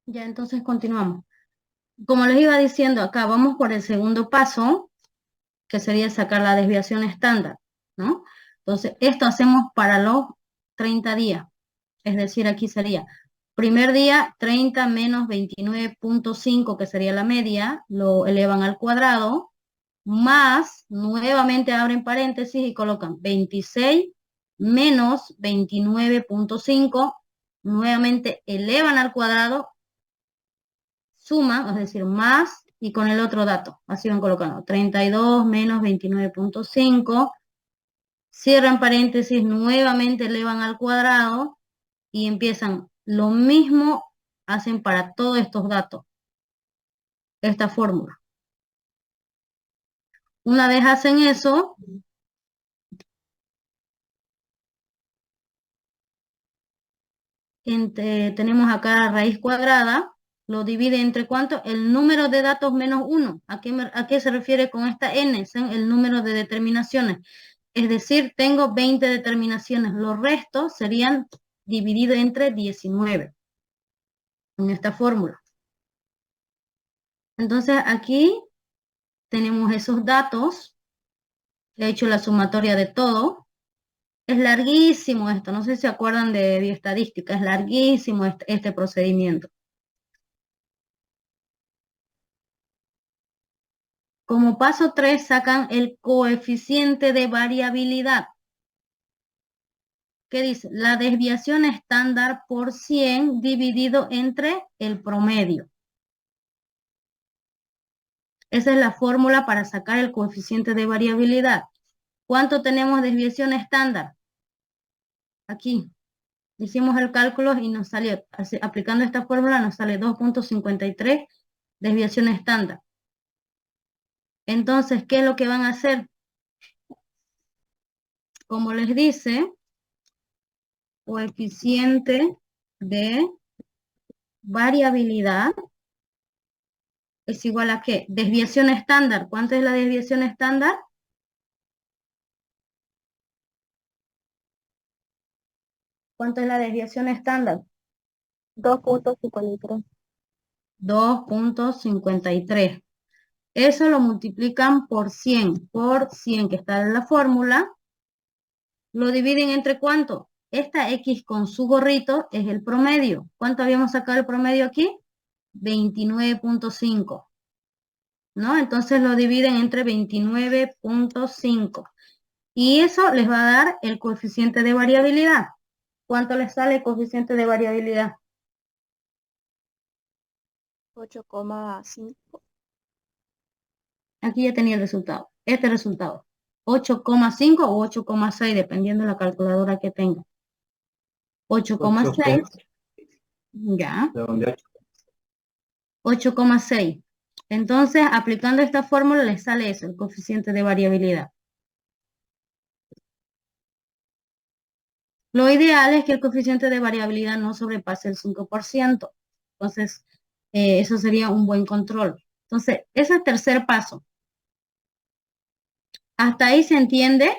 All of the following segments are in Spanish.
Ya, entonces continuamos. Como les iba diciendo, acá vamos por el segundo paso, que sería sacar la desviación estándar, ¿no? Entonces, esto hacemos para los 30 días. Es decir, aquí sería primer día 30 menos 29.5, que sería la media, lo elevan al cuadrado, más, nuevamente abren paréntesis y colocan 26 menos 29.5, nuevamente elevan al cuadrado, suman, es decir, más, y con el otro dato, así van colocando, 32 menos 29.5, cierran paréntesis, nuevamente elevan al cuadrado, y empiezan lo mismo, hacen para todos estos datos, esta fórmula. Una vez hacen eso, tenemos acá la raíz cuadrada, lo divide entre ¿cuánto? El número de datos menos 1. ¿A qué se refiere con esta n? Es el número de determinaciones. Es decir, tengo 20 determinaciones. Los restos serían divididos entre 19 en esta fórmula. Entonces aquí tenemos esos datos. He hecho la sumatoria de todo. Es larguísimo esto. No sé si se acuerdan de bioestadística. Es larguísimo este procedimiento. Como paso 3 sacan el coeficiente de variabilidad. ¿Qué dice? La desviación estándar por 100 dividido entre el promedio. Esa es la fórmula para sacar el coeficiente de variabilidad. ¿Cuánto tenemos desviación estándar? Aquí. Hicimos el cálculo y nos salió, aplicando esta fórmula, nos sale 2.53 desviación estándar. Entonces, ¿qué es lo que van a hacer? Como les dice, coeficiente de variabilidad es igual a ¿qué? Desviación estándar. ¿Cuánto es la desviación estándar? ¿Cuánto es la desviación estándar? 2.53. 2.53. Eso lo multiplican por 100 que está en la fórmula. Lo dividen entre ¿cuánto? Esta X con su gorrito es el promedio. ¿Cuánto habíamos sacado el promedio aquí? 29.5. ¿No? Entonces lo dividen entre 29.5. Y eso les va a dar el coeficiente de variabilidad. ¿Cuánto les sale el coeficiente de variabilidad? 8,5. Aquí ya tenía el resultado. Este resultado. 8,5 o 8,6, dependiendo de la calculadora que tenga. 8,6. Ya. 8,6. Entonces, aplicando esta fórmula, les sale eso, el coeficiente de variabilidad. Lo ideal es que el coeficiente de variabilidad no sobrepase el 5%. Entonces, eso sería un buen control. Entonces, ese es el tercer paso. ¿Hasta ahí se entiende?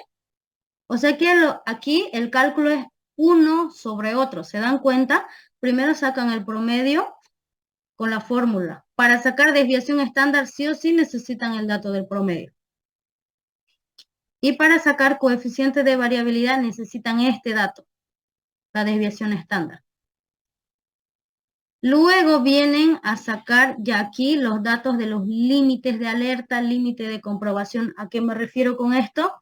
O sea que aquí el cálculo es uno sobre otro. ¿Se dan cuenta? Primero sacan el promedio con la fórmula. Para sacar desviación estándar, sí o sí necesitan el dato del promedio. Y para sacar coeficiente de variabilidad necesitan este dato, la desviación estándar. Luego vienen a sacar ya aquí los datos de los límites de alerta, límite de comprobación. ¿A qué me refiero con esto?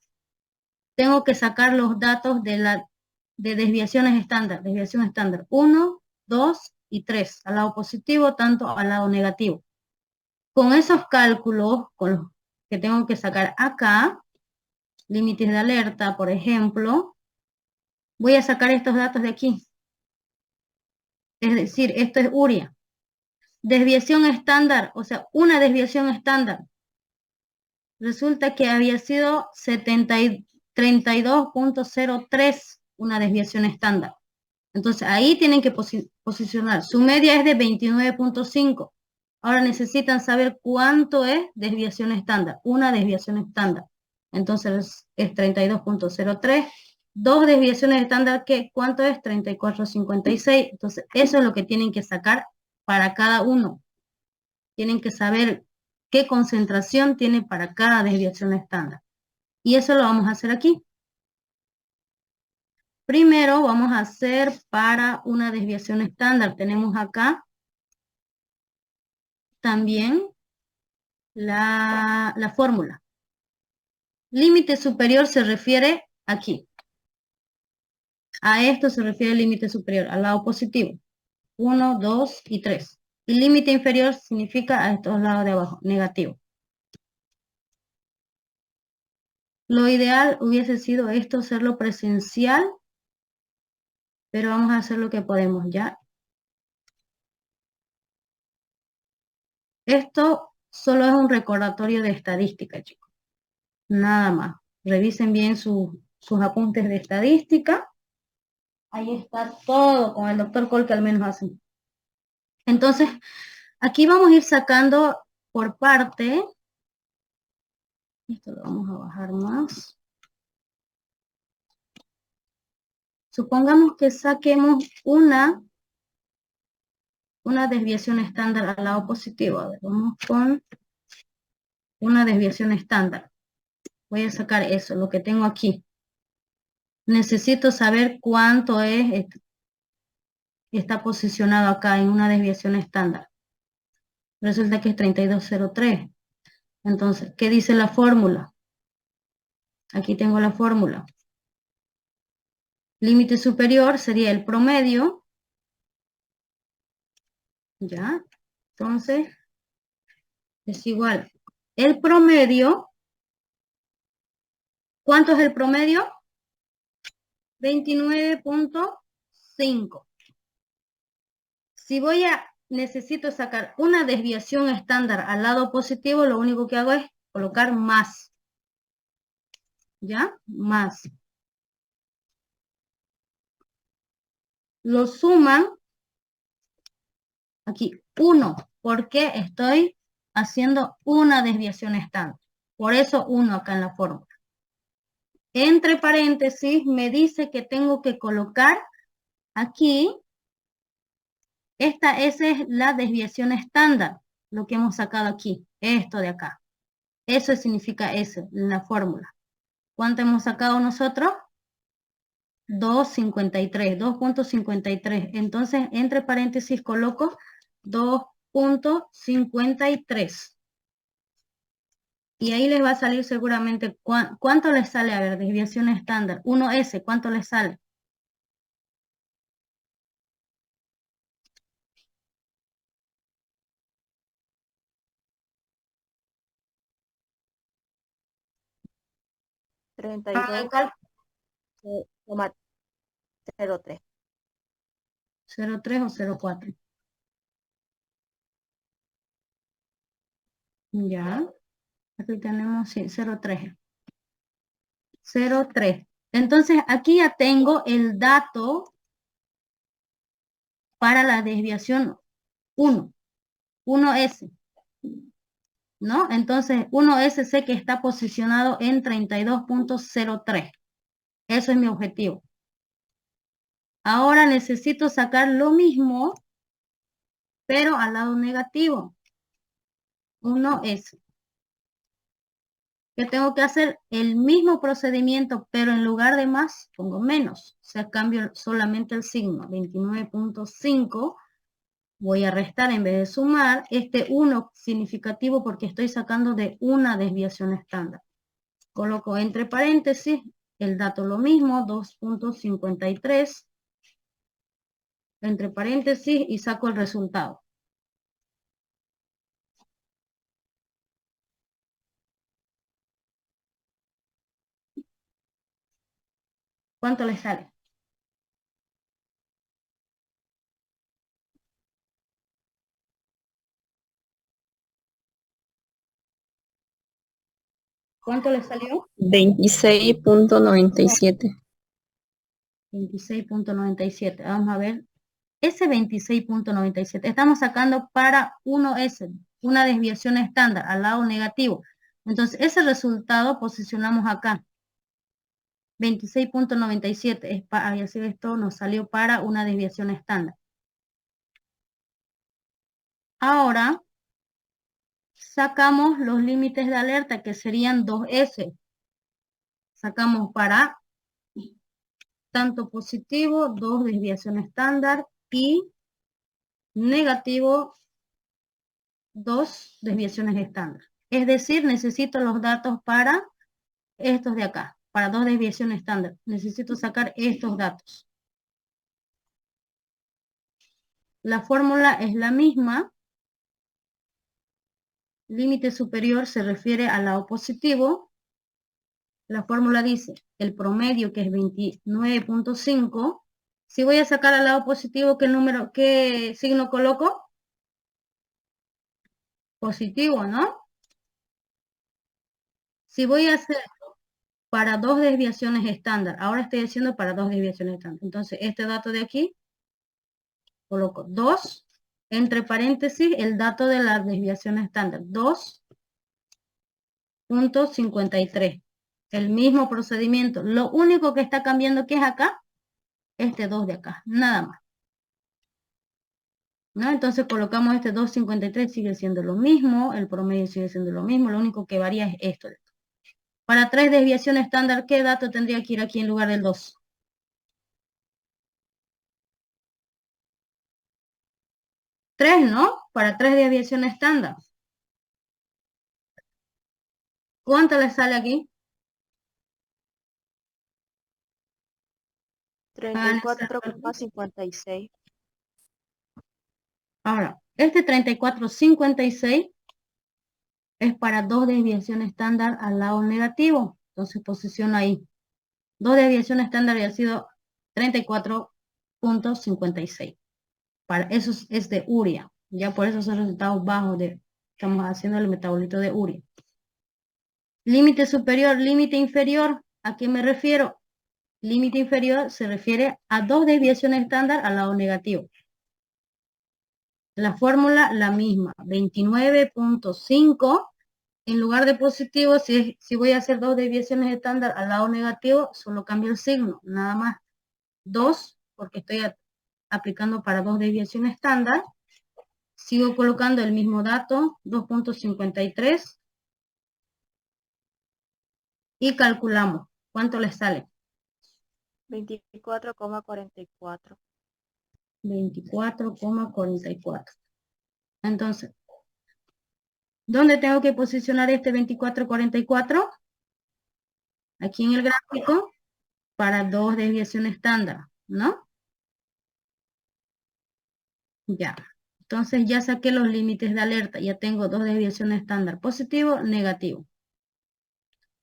Tengo que sacar los datos de la de desviaciones estándar, desviación estándar 1, 2 y 3, al lado positivo, tanto al lado negativo. Con esos cálculos, con los que tengo que sacar acá, límites de alerta, por ejemplo, voy a sacar estos datos de aquí. Es decir, esto es URIA. Desviación estándar, o sea, una desviación estándar. Resulta que había sido 32.03 una desviación estándar. Entonces, ahí tienen que posicionar. Su media es de 29.5. Ahora necesitan saber cuánto es desviación estándar, una desviación estándar. Entonces, es 32.03. Dos desviaciones estándar, ¿cuánto es? 34.56. Entonces, eso es lo que tienen que sacar para cada uno. Tienen que saber qué concentración tiene para cada desviación estándar. Y eso lo vamos a hacer aquí. Primero vamos a hacer para una desviación estándar. Tenemos acá también la fórmula. Límite superior se refiere aquí. A esto se refiere el límite superior, al lado positivo. 1, 2 y 3. Y límite inferior significa a estos lados de abajo, negativo. Lo ideal hubiese sido esto, hacerlo presencial, pero vamos a hacer lo que podemos, ¿ya? Esto solo es un recordatorio de estadística, chicos. Nada más. Revisen bien sus apuntes de estadística. Ahí está todo con el doctor Cole que al menos hacen. Entonces, aquí vamos a ir sacando por parte. Esto lo vamos a bajar más. Supongamos que saquemos una desviación estándar al lado positivo. A ver, vamos con una desviación estándar. Voy a sacar eso, lo que tengo aquí. Necesito saber cuánto está posicionado acá en una desviación estándar. Resulta que es 32.03. Entonces, ¿qué dice la fórmula? Aquí tengo la fórmula. Límite superior sería el promedio. ¿Ya? Entonces, es igual. El promedio, ¿cuánto es el promedio? 29.5. Si necesito sacar una desviación estándar al lado positivo, lo único que hago es colocar más. ¿Ya? Más. Lo suman aquí 1, porque estoy haciendo una desviación estándar. Por eso 1 acá en la fórmula. Entre paréntesis me dice que tengo que colocar aquí, esa es la desviación estándar, lo que hemos sacado aquí, esto de acá. Eso significa eso, en la fórmula. ¿Cuánto hemos sacado nosotros? 2.53. Entonces, entre paréntesis coloco 2.53. Y ahí les va a salir seguramente cuánto les sale, a ver, desviación estándar. 1S, ¿cuánto les sale? ¿32,03? 0.3 o 0.4. Ya. Aquí tenemos, sí, 0.3. 0.3. Entonces, aquí ya tengo el dato para la desviación 1. 1S. ¿No? Entonces, 1S sé que está posicionado en 32.03. Eso es mi objetivo. Ahora necesito sacar lo mismo, pero al lado negativo. 1S. Que tengo que hacer el mismo procedimiento, pero en lugar de más, pongo menos. O sea, cambio solamente el signo. 29.5. Voy a restar en vez de sumar. Este 1 significativo porque estoy sacando de una desviación estándar. Coloco entre paréntesis el dato lo mismo, 2.53, entre paréntesis, y saco el resultado. ¿Cuánto le sale? ¿Cuánto le salió? 26.97. 26.97. Vamos a ver. Ese 26.97. Estamos sacando para 1S, una desviación estándar, al lado negativo. Entonces, ese resultado posicionamos acá. 26.97 es para, y así esto nos salió para una desviación estándar. Ahora, sacamos los límites de alerta, que serían 2S. Sacamos para tanto positivo, 2 desviación estándar, y negativo, 2 desviaciones estándar. Es decir, necesito los datos para estos de acá, para 2 desviaciones estándar. Necesito sacar estos datos. La fórmula es la misma. Límite superior se refiere al lado positivo. La fórmula dice el promedio, que es 29.5. Si voy a sacar al lado positivo, ¿qué signo coloco? Positivo, ¿no? Si voy a hacer para 2 desviaciones estándar, ahora estoy haciendo para 2 desviaciones estándar. Entonces, este dato de aquí, coloco 2, entre paréntesis, el dato de la desviación estándar, 2.53. El mismo procedimiento. Lo único que está cambiando, ¿qué es acá? Este 2 de acá, nada más. ¿No? Entonces colocamos este 2.53, sigue siendo lo mismo, el promedio sigue siendo lo mismo, lo único que varía es esto. Para 3 desviaciones estándar, ¿qué dato tendría que ir aquí en lugar del 2? 3, ¿no? Para 3 desviaciones estándar. ¿Cuánto le sale aquí? 34.56. Ahora, este 34.56 es para 2 desviaciones estándar al lado negativo. Entonces posiciono ahí. 2 desviaciones estándar había sido 34.56. Para eso es de urea. Ya por eso son resultados bajos estamos haciendo el metabolito de urea. Límite superior, límite inferior. ¿A qué me refiero? Límite inferior se refiere a 2 desviaciones estándar al lado negativo. La fórmula la misma, 29.5. En lugar de positivo, si voy a hacer 2 desviaciones estándar al lado negativo, solo cambio el signo, nada más. 2, porque estoy aplicando para 2 desviaciones estándar. Sigo colocando el mismo dato, 2.53. Y calculamos. ¿Cuánto les sale? 24.44. 24.44. Entonces, ¿dónde tengo que posicionar este 24.44? Aquí en el gráfico, para 2 desviaciones estándar, ¿no? Ya. Entonces ya saqué los límites de alerta. Ya tengo 2 desviaciones estándar, positivo, negativo.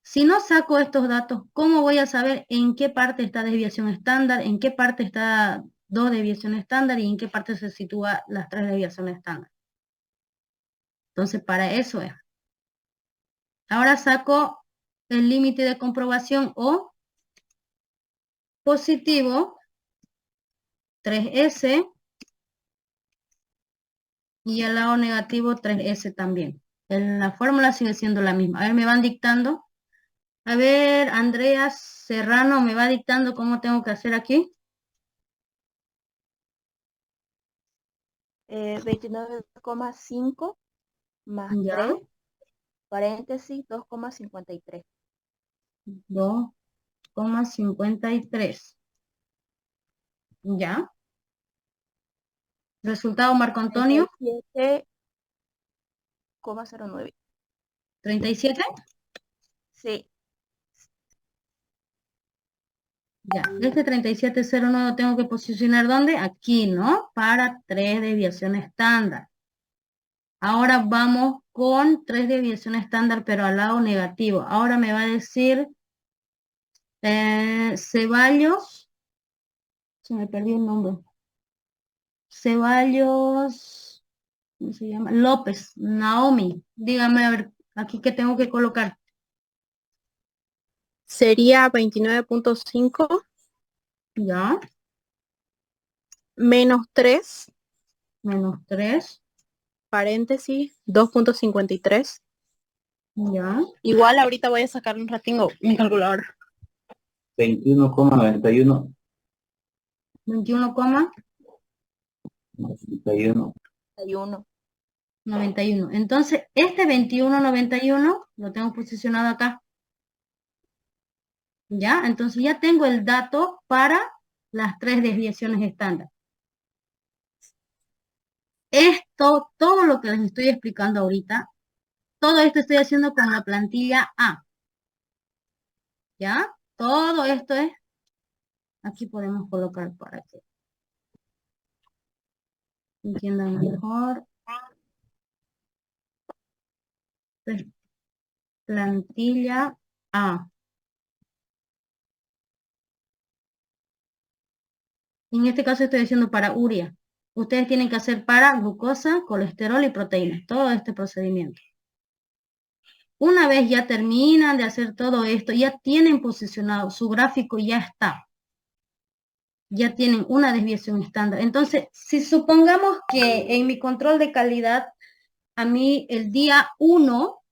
Si no saco estos datos, ¿cómo voy a saber en qué parte está desviación estándar, en qué parte está 2 desviaciones estándar y en qué parte se sitúa las 3 desviaciones estándar? Entonces, para eso es. Ahora saco el límite de comprobación o positivo, 3S, y al lado negativo, 3S también. La fórmula sigue siendo la misma. A ver, me van dictando. A ver, Andrea Serrano me va dictando cómo tengo que hacer aquí. 29.5 más Ya, 3, paréntesis, 2.53. 2.53. Ya. Resultado, Marco Antonio, 37.09. 37. Sí. Ya, este 3709 lo tengo que posicionar ¿dónde? Aquí, ¿no? Para 3 desviaciones estándar. Ahora vamos con 3 desviaciones estándar, pero al lado negativo. Ahora me va a decir Ceballos, se me perdió el nombre. Ceballos, ¿cómo se llama? López, Naomi. Dígame, a ver, aquí qué tengo que colocar. Sería 29.5 Ya, menos 3, menos 3. paréntesis, 2.53. Ya, Igual ahorita voy a sacar un ratingo mi calculadora. 21,91. 21,91. 91. 91. Entonces, este 21,91 lo tengo posicionado acá. ¿Ya? Entonces ya tengo el dato para las 3 desviaciones estándar. Esto, todo lo que les estoy explicando ahorita, todo esto estoy haciendo con la plantilla A. ¿Ya? Todo esto es, aquí podemos colocar para que entiendan mejor. Pues, plantilla A. En este caso estoy haciendo para urea. Ustedes tienen que hacer para glucosa, colesterol y proteínas. Todo este procedimiento. Una vez ya terminan de hacer todo esto, ya tienen posicionado, su gráfico ya está. Ya tienen una desviación estándar. Entonces, si supongamos que en mi control de calidad, a mí el día 1,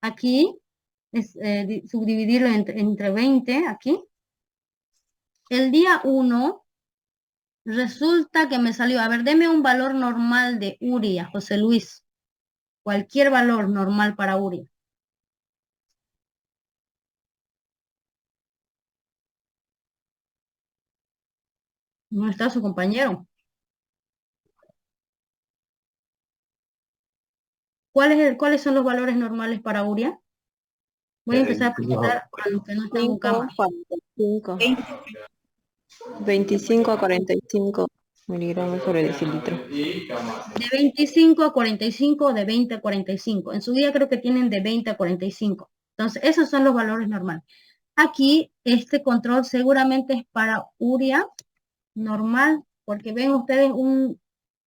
aquí, es subdividirlo entre 20, aquí. El día 1, resulta que me salió, a ver, deme un valor normal de urea, José Luis. Cualquier valor normal para urea. No está su compañero. ¿Cuáles son los valores normales para urea? Voy a empezar a preguntar a los que no están en cámara. 45. 25 a 45 miligramos sobre decilitro. De 25 a 45 o de 20 a 45. En su día creo que tienen de 20 a 45. Entonces, esos son los valores normales. Aquí, este control seguramente es para urea normal, porque ven ustedes un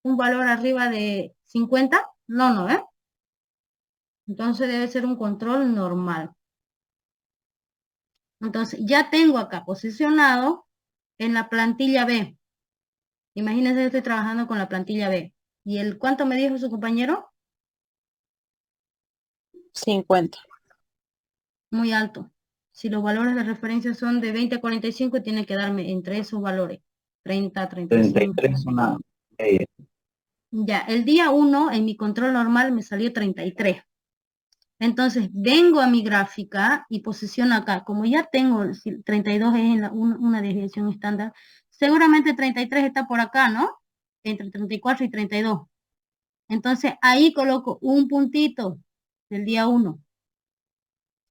valor arriba de 50. No, ¿eh? Entonces debe ser un control normal. Entonces, ya tengo acá posicionado en la plantilla B. Imagínense que estoy trabajando con la plantilla B. ¿Y el cuánto me dijo su compañero? 50. Muy alto. Si los valores de referencia son de 20 a 45, tiene que darme entre esos valores. 30, 35. 33 una media. Ya, el día 1 en mi control normal me salió 33. Entonces vengo a mi gráfica y posiciono acá. Como ya tengo, 32 es en una desviación estándar, seguramente 33 está por acá, ¿no? Entre 34 y 32. Entonces ahí coloco un puntito del día 1.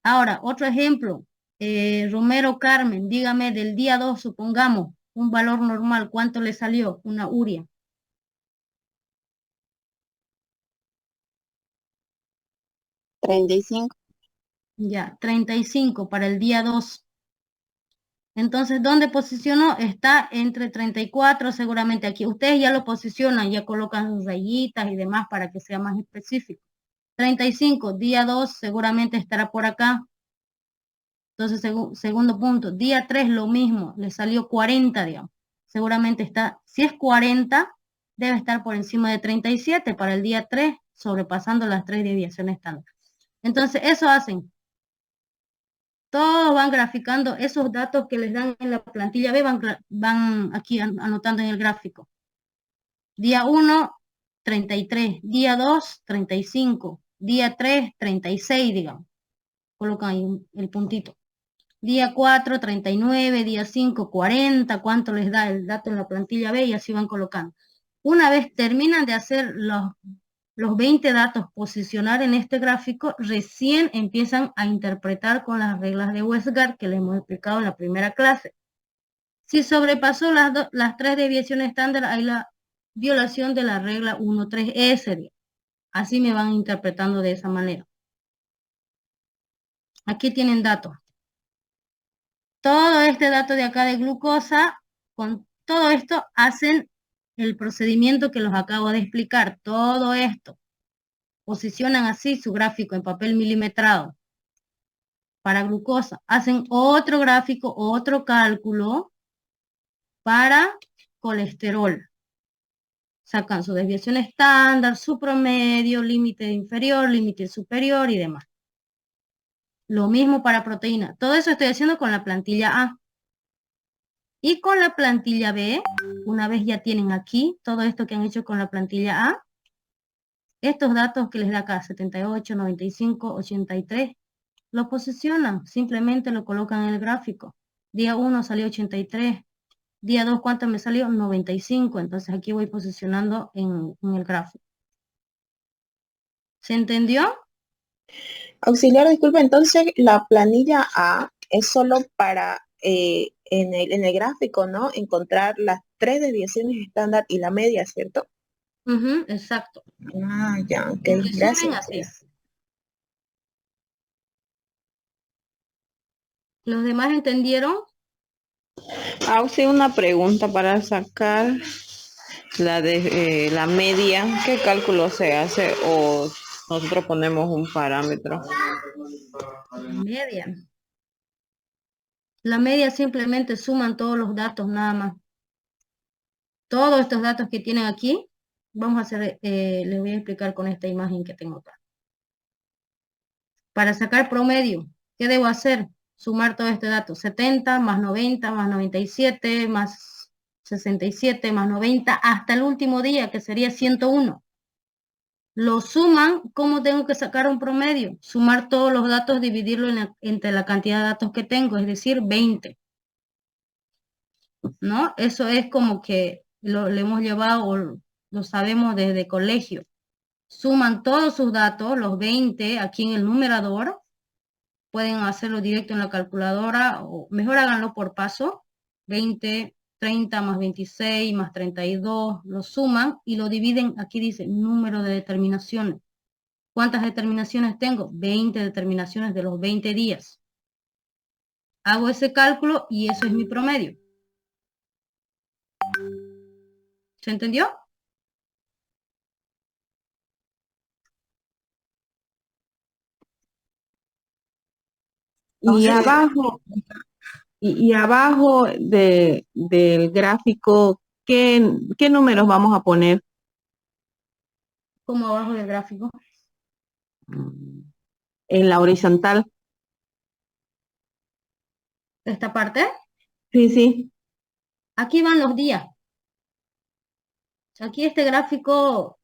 Ahora, otro ejemplo. Romero Carmen, dígame del día 2, supongamos, un valor normal, ¿cuánto le salió? Una urea. 35. Ya, 35 para el día 2. Entonces, ¿dónde posicionó? Está entre 34, seguramente aquí. Ustedes ya lo posicionan, ya colocan sus rayitas y demás para que sea más específico. 35, día 2 seguramente estará por acá. Entonces, segundo punto, día 3 lo mismo, le salió 40, digamos. Seguramente está, si es 40, debe estar por encima de 37 para el día 3, sobrepasando las 3 desviaciones estándar. Entonces, eso hacen. Todos van graficando esos datos que les dan en la plantilla B, van aquí anotando en el gráfico. Día 1, 33. Día 2, 35. Día 3, 36, digamos. Colocan ahí el puntito. Día 4, 39. Día 5, 40. ¿Cuánto les da el dato en la plantilla B? Y así van colocando. Una vez terminan de hacer los 20 datos, posicionar en este gráfico, recién empiezan a interpretar con las reglas de Westgard que les hemos explicado en la primera clase. Si sobrepasó las 3 desviaciones estándar, hay la violación de la regla 1.3S. Así me van interpretando de esa manera. Aquí tienen datos. Todo este dato de acá de glucosa, con todo esto hacen el procedimiento que los acabo de explicar. Todo esto. Posicionan así su gráfico en papel milimetrado para glucosa. Hacen otro gráfico, otro cálculo para colesterol. Sacan su desviación estándar, su promedio, límite inferior, límite superior y demás. Lo mismo para proteína. Todo eso estoy haciendo con la plantilla A. Y con la plantilla B, una vez ya tienen aquí todo esto que han hecho con la plantilla A, estos datos que les da acá, 78, 95, 83, lo posicionan, simplemente lo colocan en el gráfico. Día 1 salió 83, día 2, ¿cuánto me salió? 95, entonces aquí voy posicionando en el gráfico. ¿Se entendió? Auxiliar, disculpe, entonces la planilla A es solo para en el gráfico, ¿no? Encontrar las 3 desviaciones estándar y la media, ¿cierto? Exacto. Ah, ya, ok, En resumen, gracias. así. ¿Los demás entendieron? Auxi, una pregunta para sacar la media. ¿Qué cálculo se hace o nosotros ponemos un parámetro? Media. La media simplemente suman todos los datos nada más. Todos estos datos que tienen aquí, vamos a hacer, les voy a explicar con esta imagen que tengo acá. Para sacar promedio, ¿qué debo hacer? Sumar todo este dato. 70 más 90 más 97 más 67 más 90 hasta el último día, que sería 101. Lo suman, ¿cómo tengo que sacar un promedio? Sumar todos los datos, dividirlo entre la cantidad de datos que tengo, es decir, 20. ¿No? Eso es como que lo hemos llevado o lo sabemos desde colegio. Suman todos sus datos, los 20, aquí en el numerador. Pueden hacerlo directo en la calculadora o mejor háganlo por paso. 20, 30 más 26 más 32, lo suman y lo dividen. Aquí dice número de determinaciones. ¿Cuántas determinaciones tengo? 20 determinaciones de los 20 días. Hago ese cálculo y eso es mi promedio. ¿Se entendió? Y abajo, y abajo del gráfico, ¿qué números vamos a poner? Como abajo del gráfico. En la horizontal. Esta parte. Sí, sí. Aquí van los días. Aquí este gráfico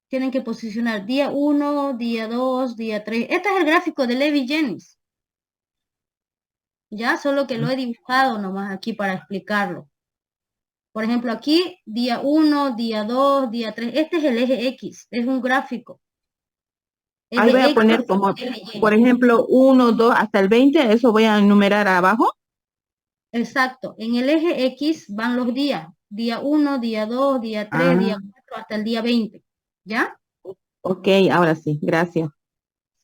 tienen que posicionar día 1, día 2, día 3. Este es el gráfico de Levy-Jennings. Ya, solo que lo he dibujado nomás aquí para explicarlo. Por ejemplo, aquí, día 1, día 2, día 3. Este es el eje X, es un gráfico. Ahí voy a poner como, por ejemplo, 1, 2, hasta el 20, eso voy a enumerar abajo. Exacto, en el eje X van los días. Día 1, día 2, día 3, día 4, hasta el día 20. ¿Ya? Ok, ahora sí, gracias.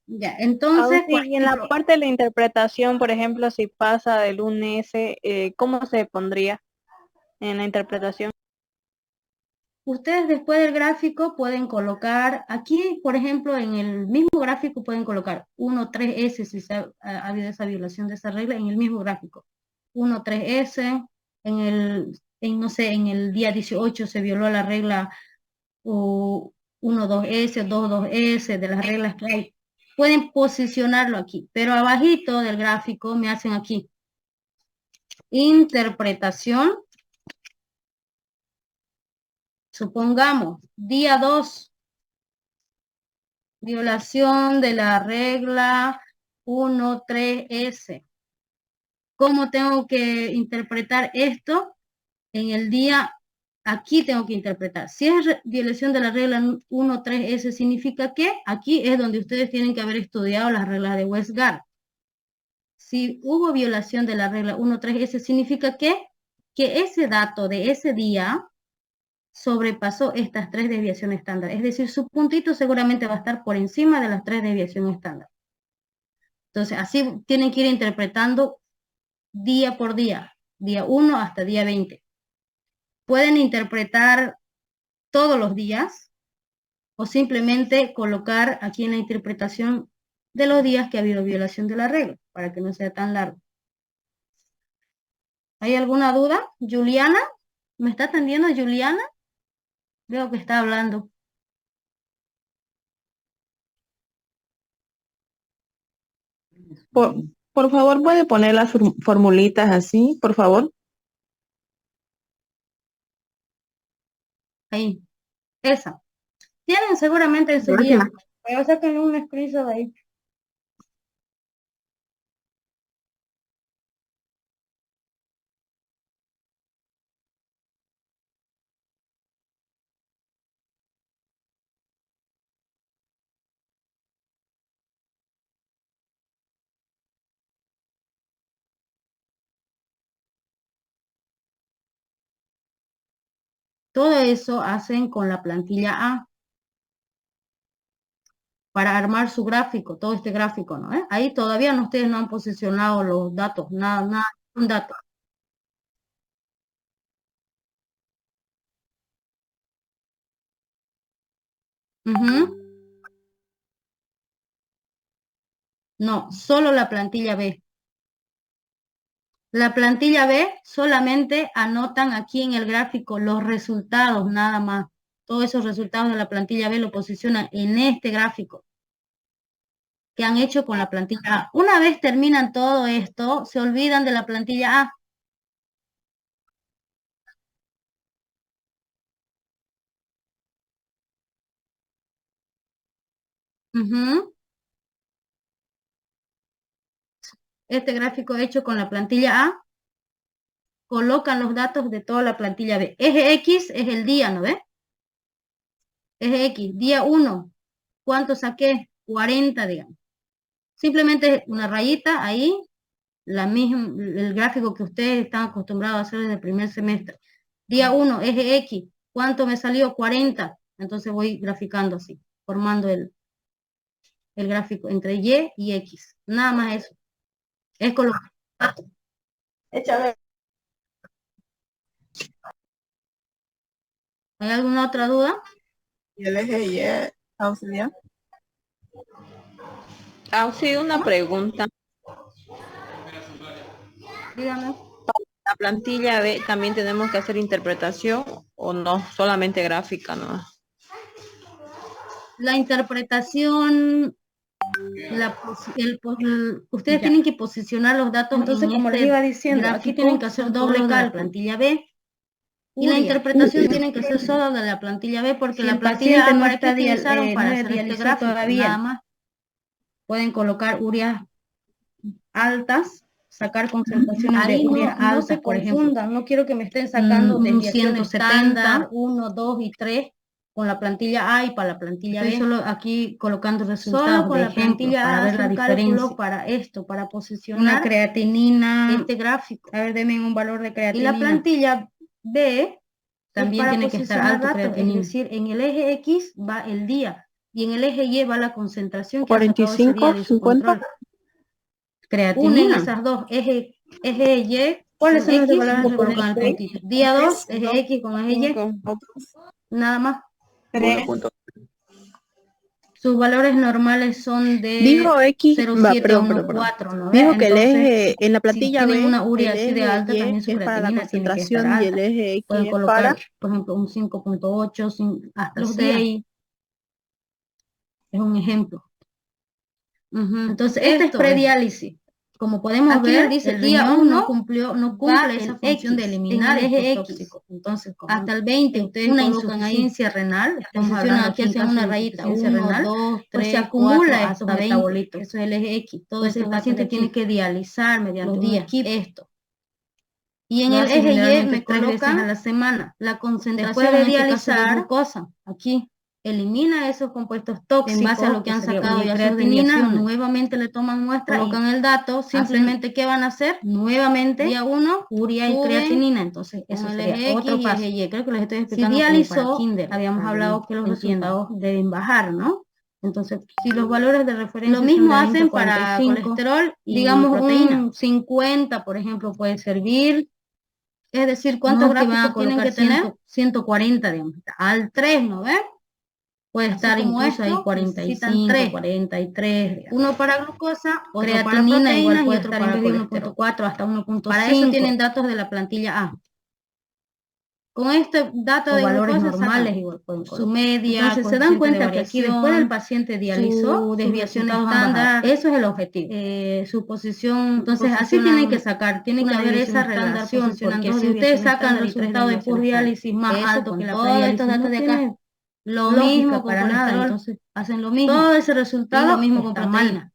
Ya, entonces, Auxi, y en la parte de la interpretación, por ejemplo, si pasa del 1S, ¿cómo se pondría en la interpretación? ustedes después del gráfico pueden colocar, aquí, por ejemplo, en el mismo gráfico pueden colocar 1, 3S si ha habido esa violación de esa regla, en el mismo gráfico. 1, 3S, no sé, en el día 18 se violó la regla 1, 2S, 2, 2S, de las reglas que hay. Pueden posicionarlo aquí, pero abajito del gráfico me hacen aquí. Interpretación. Supongamos, día 2, violación de la regla 1.3S. ¿Cómo tengo que interpretar esto? En el día, aquí tengo que interpretar. Si es violación de la regla 1.3S, significa que aquí es donde ustedes tienen que haber estudiado las reglas de Westgard. Si hubo violación de la regla 1.3S, significa que que ese dato de ese día sobrepasó estas 3 desviaciones estándar. Es decir, su puntito seguramente va a estar por encima de las 3 desviaciones estándar. Entonces, así tienen que ir interpretando día por día 1 hasta día 20. Pueden interpretar todos los días o simplemente colocar aquí en la interpretación de los días que ha habido violación de la regla, para que no sea tan largo. ¿Hay alguna duda? Juliana, ¿me está atendiendo Juliana? Veo que está hablando. Por favor, ¿puede poner las formulitas así, por favor? Ahí, esa. Tienen seguramente en su guía. Pero saquen un screenshot de ahí. Todo eso hacen con la plantilla A para armar su gráfico, todo este gráfico, ¿no? Ahí todavía ustedes no han posicionado los datos, nada, un dato. No, solo la plantilla B. La plantilla B solamente anotan aquí en el gráfico los resultados, nada más. Todos esos resultados de la plantilla B lo posicionan en este gráfico que han hecho con la plantilla A. Una vez terminan todo esto, se olvidan de la plantilla A. Este gráfico hecho con la plantilla A, colocan los datos de toda la plantilla B. Eje X es el día, ¿no ve? Eje X, día 1. ¿Cuánto saqué? 40, digamos. Simplemente una rayita ahí, el gráfico que ustedes están acostumbrados a hacer desde el primer semestre. Día 1, eje X. ¿Cuánto me salió? 40. Entonces voy graficando así, formando el gráfico entre Y y X. Nada más eso. Es con los datos. Échame. ¿Hay alguna otra duda? ¿Y el eje Y auxiliar? Sí, una pregunta. Dígame. ¿La plantilla B también tenemos que hacer interpretación o no? Solamente gráfica, ¿no? La interpretación, ustedes tienen que posicionar los datos. Entonces, como les iba diciendo, aquí tienen que hacer doble de la plantilla B. Y la interpretación tienen que ser solo de la plantilla B, porque la plantilla A no está utilizaron para hacer este gráfico, todavía. Nada más. Pueden colocar urias altas, sacar concentraciones de urias altas, se por ejemplo. No quiero que me estén sacando de 170, 1, 2 y 3 con la plantilla A y para la plantilla B. Solo aquí colocando resultados solo con la plantilla A para ver la diferencia. Para esto, para posicionar una creatinina, este gráfico. A ver, denme un valor de creatinina. Y la plantilla B también tiene que estar alto creatinina. Es decir, en el eje X va el día y en el eje Y va la concentración. 45, 50. Creatinina. Unen esas dos, eje Y. ¿Cuáles son los valores de colocan el puntito? Día 2, eje X con eje Y. Nada más. 3. Sus valores normales son de Dijo X, 0,7 a 1,4, ¿no? Dijo que Entonces, el eje en la plantilla si tienen B, una urea el así de eje alta, Y también su es para la creatinina tiene que estar concentración y el alta. eje X Pueden es colocar, para por ejemplo, un 5,8, hasta Los 6. Es un ejemplo. Entonces, esto es prediálisis. Como podemos ver, dice el día 1 no cumple esa función de eliminar el eje tóxico. Entonces, hasta el 20, ustedes una insuficiencia renal, posicionan aquí, hacen una rayita, 1, renal, 2, 3, pues se acumula estos metabolitos. Eso es el eje X. Todo el paciente tiene que dializar mediante un equipo esto. Y en el eje Y me colocan a la semana. La concentración de dializar, glucosa, aquí. elimina esos compuestos tóxicos en base a lo que que han sería sacado urea y ya sus creatinina, desviaciones. nuevamente le toman muestra, Colocan el dato, simplemente ¿qué van a hacer? nuevamente Día 1, urea y suben creatinina, entonces eso con el sería eje X otro y paso. eje Y. Creo que les estoy Si explicando como para dializó, kinder, habíamos para hablado que los entiendan. resultados deben bajar, ¿no? Entonces, Si los valores de referencia lo mismo son de hacen 20, para 45, colesterol y digamos proteína. un 50, por ejemplo, puede servir. Es decir, No ¿cuántos es que van a gráficos tienen colocar que tener? 140, digamos. Al 3, ¿no ven? Puede Así estar como incluso ahí esto, 45, 3. 43, digamos. Uno para glucosa, otro para Creatinina igual proteínas y puede otro estar para en vez de colesterol. 1.4 hasta 1.5. Para eso tienen datos de la plantilla A. Con este dato O de valores glucosa normales sacan igual pueden su colocar. media, Entonces se dan coeficiente de cuenta que aquí después del variación, paciente dializó, su desviación sus resultados han bajado. estándar, Eso es el objetivo. su posición. Entonces así tienen que sacar, tiene que haber esa relación, porque si ustedes sacan resultado de postdiálisis más alto que la todos estos datos de acá, lo mismo para con nada, colesterol, entonces hacen lo mismo. todo ese resultado Y lo mismo con está proteína. mal.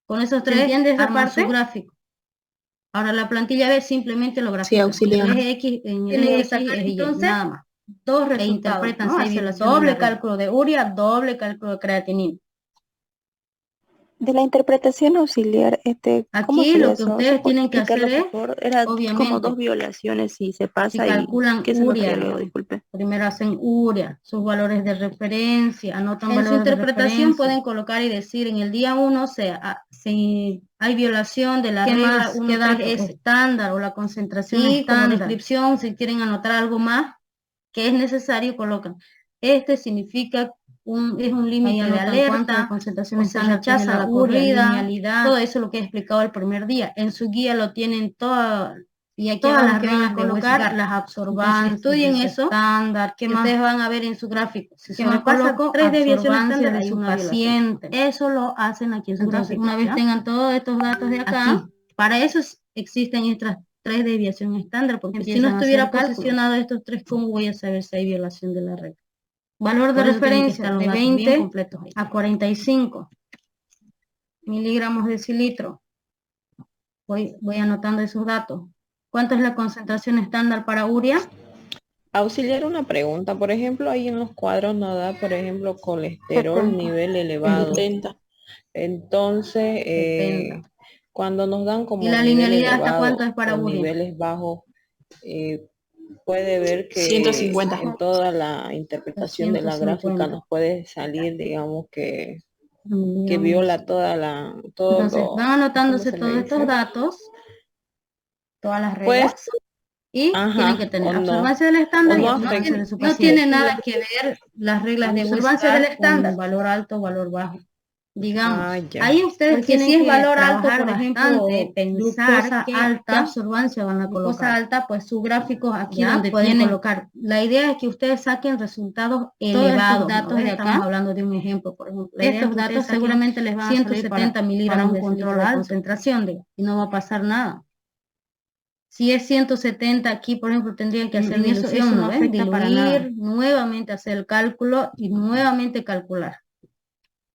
Con esos ¿Se tres entiende esa arman parte? su gráfico. Ahora la plantilla B simplemente lo Sí, grafican. auxiliar. El eje X, en el Tienen eje que X, sacar eje Y, entonces nada más. dos E resultados, interpretan ¿no? si hay Hace violación de la doble regla. cálculo de urea, doble cálculo de creatinina. De la interpretación auxiliar, ¿cómo Aquí sería lo que eso? ustedes ¿Se puede tienen que explicarlo, hacer por es, favor? Era como obviamente, dos violaciones y se si pasa y calculan ¿qué se urea, notaría luego? digamos, Disculpe. primero hacen urea, sus valores de referencia, anotan En su valores de interpretación referencia. pueden colocar y decir en el día 1 si hay violación de la ¿Qué regla más? ¿Qué dato? 1.3S. Estándar o la concentración Y como estándar. descripción, si quieren anotar algo más que es necesario, colocan. Este significa es un límite de anotan cuánto de alerta, concentración o se estándar tiene rechaza la la urea, corrida, linealidad. todo eso lo que he explicado el primer día. En su guía lo tienen Y aquí todas abajo las que van a reglas de colocar Westgard. las absorbancias, Entonces, estudien ese eso, estándar, ¿qué y más? ustedes van a ver en su gráfico. Si ¿Qué más sobrepasa coloco? 3 desviaciones Absorbancia estándar, de hay su una violación. paciente. Eso lo hacen aquí en su Entonces, gráfico. una vez ¿ya? tengan todos estos datos de acá, Aquí, para eso existen estas 3 desviaciones estándar, porque si no empiezan a estuviera hacer cálculos. posicionado estos 3, ¿cómo voy a saber si hay violación de la regla? Valor de Por eso tienen que referencia estar los de datos bien 20 completos ahí. a 45 miligramos de cilitro. Voy anotando esos datos. ¿Cuánto es la concentración estándar para urea? Auxiliar una pregunta, por ejemplo, ahí en los cuadros nos da, por ejemplo, colesterol 70. nivel elevado. 70. Entonces, 70. cuando nos dan como ¿Y la nivel linealidad hasta elevado cuánto es para o urea? niveles bajos, puede ver que 150. en toda la interpretación de la gráfica nos puede salir, digamos, que viola todo Entonces, lo, van anotándose ¿cómo se le todos estos dice? datos, todas las Pues, reglas, y tienen que ajá, tener o no, absorbancia del estándar o y no absorbancia afecta. de su No paciente. tiene nada que ver Las reglas de absorbancia del Westgard estándar. con valor alto, valor bajo. Digamos, Ah, ya. ahí ustedes Porque tienen si es que valor alto, trabajar por ejemplo, bastante, pensar glucosa qué alta, absorbancia van a glucosa colocar. alta, pues sus gráficos aquí Ya donde pueden tienen colocar. La idea es que ustedes saquen resultados todos elevados. estos datos ¿no ves? de Estamos acá, hablando de un ejemplo, por ejemplo. La idea es estos que ustedes datos saquen seguramente les van a salir 170 para miligramos un de control cilitro de alto. concentración, y no va a pasar nada. Si es 170 aquí, por ejemplo, tendrían que hacer Eso dilución, no ¿no ven? afecta para nada. Diluir, nuevamente hacer el cálculo y nuevamente calcular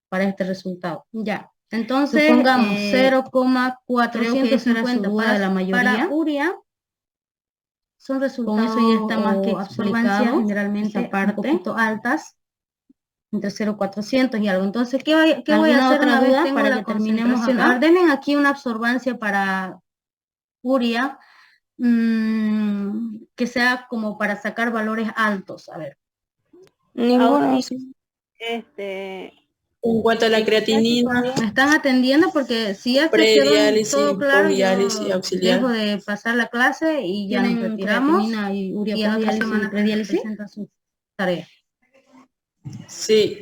para este resultado. Ya. Entonces, Supongamos 0,450 para la mayoría. para urea son resultados Con eso ya está más que absorbancia explicado generalmente esa parte. un poquito altas, entre 0,400 y algo. Entonces, ¿qué voy a ¿Alguna hacer otra una vez duda tengo para la que terminemos concentración? acá? A ver, denme aquí una absorbancia para urea que sea como para sacar valores altos. A ver. Ninguno. En cuanto a la creatinina, ¿Me están atendiendo? Porque si ya te quedó prediálisis, todo claro, posdiálisis, yo auxiliar. dejo de pasar la clase y ya nos ¿Tienen retiramos. creatinina y urea Y en otra posdiálisis y semana prediálisis? presentan sus tareas. Sí.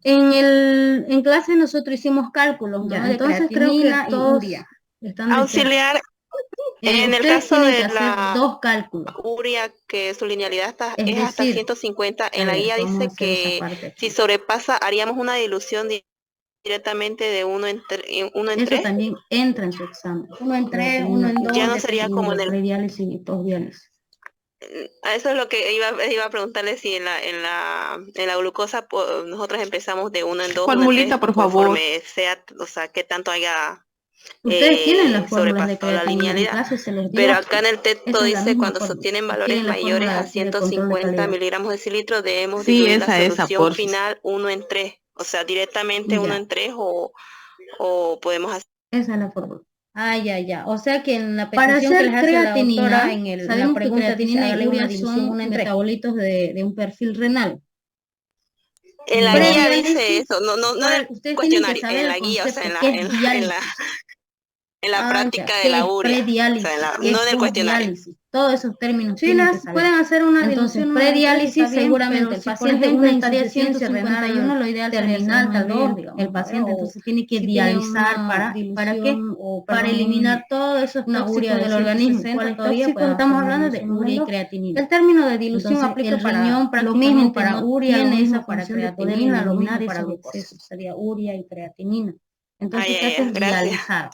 En clase nosotros hicimos cálculos, ¿no? Ya, De entonces creo que creatinina y todos urea están Auxiliar, en el ustedes caso tienen de que hacer la dos cálculos. urea, que su linealidad Es es hasta decir, 150, en a la ver, guía vamos a dice hacer esa que parte si aquí. sobrepasa haríamos una dilución directamente de 1 en 3. Eso también entra en su examen. 1 en 3, 1 en 2, Ya no sería como en el... prediálisis y posdiálisis. A eso es lo que iba a preguntarle, si en la glucosa nosotros empezamos de 1 en 2, 1 en 3, Formulita, por favor. conforme sea, o sea, qué tanto haya Ustedes tienen las fórmulas de sobrepasó la creatinina, en linealidad. clase se los dio. Pero acá en el Esa texto es la dice misma cuando se fórmula. obtienen valores Tienen la mayores fórmula a de control de 150 calidad. miligramos de cilitro, debemos Sí, diluir la esa, solución porfis. final 1 en 3. O sea, directamente 1 Ya. en 3 o podemos hacer. Esa es la fórmula. Ya. O sea que en la Para petición que hacer les hace la creatinina, doctora, en la sabemos que pregunta dice, creatinina hágale y una urea división son 1 en 3. metabolitos de un perfil renal. En la No. guía dice eso, no en el Ustedes tienen que cuestionario, saber en el la guía, o sea, concepto, ¿qué es diálisis? en la práctica ¿Qué de la es urea, o prediálisis? sea, ¿Qué no es en el cuestionario. postdiálisis? Todos esos términos Sí, tienen que saber. pueden hacer una Entonces, dilución prediálisis seguramente pero el si, por paciente ejemplo, una estaría insuficiencia 151, renal lo ideal terminal sería tal vez, digamos, el paciente entonces tiene que dializar para qué? Para eliminar todos esos una tóxicos urea del de organismo. 160 ¿Cuáles todavía tóxicos? pueden Estamos hacer una hablando de dilución urea y número 2. creatinina. El término de dilución Entonces, aplica el para riñón lo prácticamente mismo para no urea, lo tiene mismo esa para función de poder creatinina, lo eliminar mismo para esos glucosa. excesos, sería urea y creatinina. Entonces, Ay, ¿qué ay, hace? ay, gracias. Dializar.